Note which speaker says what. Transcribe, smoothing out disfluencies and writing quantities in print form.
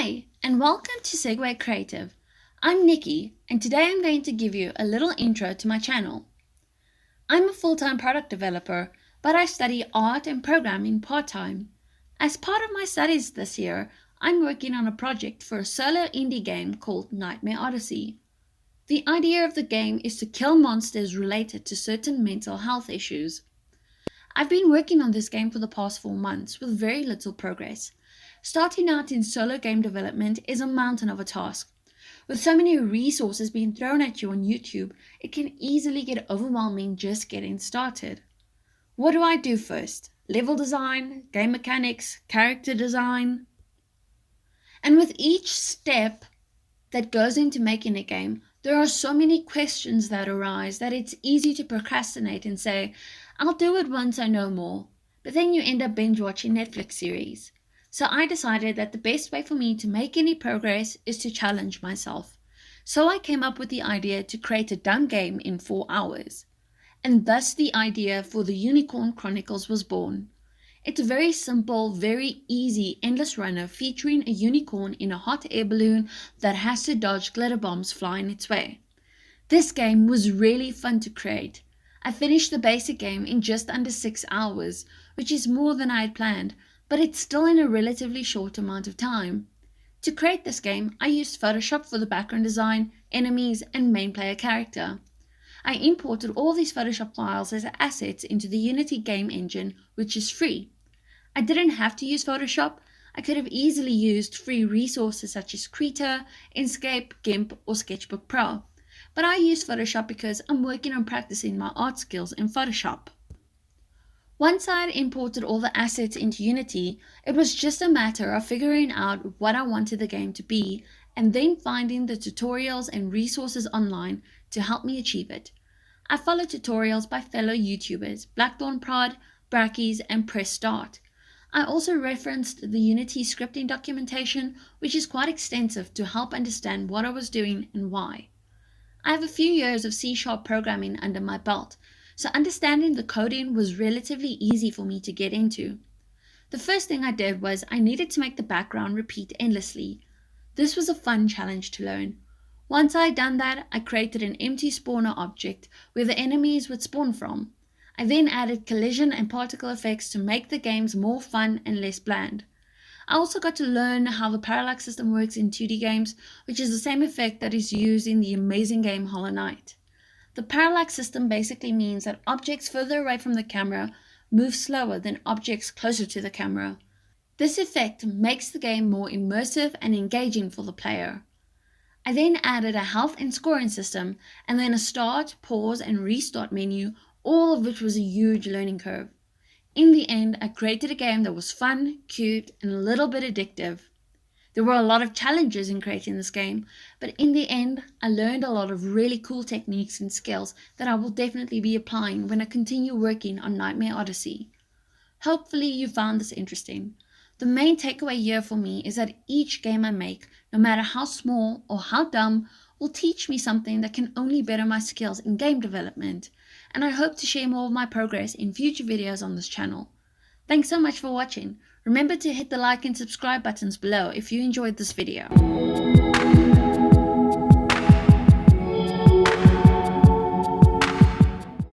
Speaker 1: Hi, and welcome to Segway Creative. I'm Nikki, and today I'm going to give you a little intro to my channel. I'm a full-time product developer, but I study art and programming part-time. As part of my studies this year, I'm working on a project for a solo indie game called Nightmare Odyssey. The idea of the game is to kill monsters related to certain mental health issues. I've been working on this game for the past 4 months with very little progress. Starting out in solo game development is a mountain of a task. With so many resources being thrown at you on YouTube, it can easily get overwhelming just getting started. What do I do first? Level design, game mechanics, character design? And with each step that goes into making a game, there are so many questions that arise that it's easy to procrastinate and say, I'll do it once I know more. But then you end up binge watching Netflix series. So I decided that the best way for me to make any progress is to challenge myself. So I came up with the idea to create a dumb game in 4 hours. And thus the idea for the Unicorn Chronicles was born. It's a very simple, very easy, endless runner featuring a unicorn in a hot air balloon that has to dodge glitter bombs flying its way. This game was really fun to create. I finished the basic game in just under 6 hours, which is more than I had planned, but it's still in a relatively short amount of time. To create this game, I used Photoshop for the background design, enemies, and main player character. I imported all these Photoshop files as assets into the Unity game engine, which is free. I didn't have to use Photoshop. I could have easily used free resources such as Krita, Inkscape, GIMP, or Sketchbook Pro. But I used Photoshop because I'm working on practicing my art skills in Photoshop. Once I had imported all the assets into Unity, it was just a matter of figuring out what I wanted the game to be and then finding the tutorials and resources online to help me achieve it. I followed tutorials by fellow YouTubers Blackthorn Prod, Brackies, and Press Start. I also referenced the Unity scripting documentation, which is quite extensive to help understand what I was doing and why. I have a few years of C# programming under my belt, so understanding the coding was relatively easy for me to get into. The first thing I did was I needed to make the background repeat endlessly. This was a fun challenge to learn. Once I had done that, I created an empty spawner object where the enemies would spawn from. I then added collision and particle effects to make the games more fun and less bland. I also got to learn how the parallax system works in 2D games, which is the same effect that is used in the amazing game Hollow Knight. The parallax system basically means that objects further away from the camera move slower than objects closer to the camera. This effect makes the game more immersive and engaging for the player. I then added a health and scoring system, and then a start, pause, and restart menu, all of which was a huge learning curve. In the end, I created a game that was fun, cute, and a little bit addictive. There were a lot of challenges in creating this game, but in the end, I learned a lot of really cool techniques and skills that I will definitely be applying when I continue working on Nightmare Odyssey. Hopefully you found this interesting. The main takeaway here for me is that each game I make, no matter how small or how dumb, will teach me something that can only better my skills in game development, and I hope to share more of my progress in future videos on this channel. Thanks so much for watching. Remember to hit the like and subscribe buttons below if you enjoyed this video.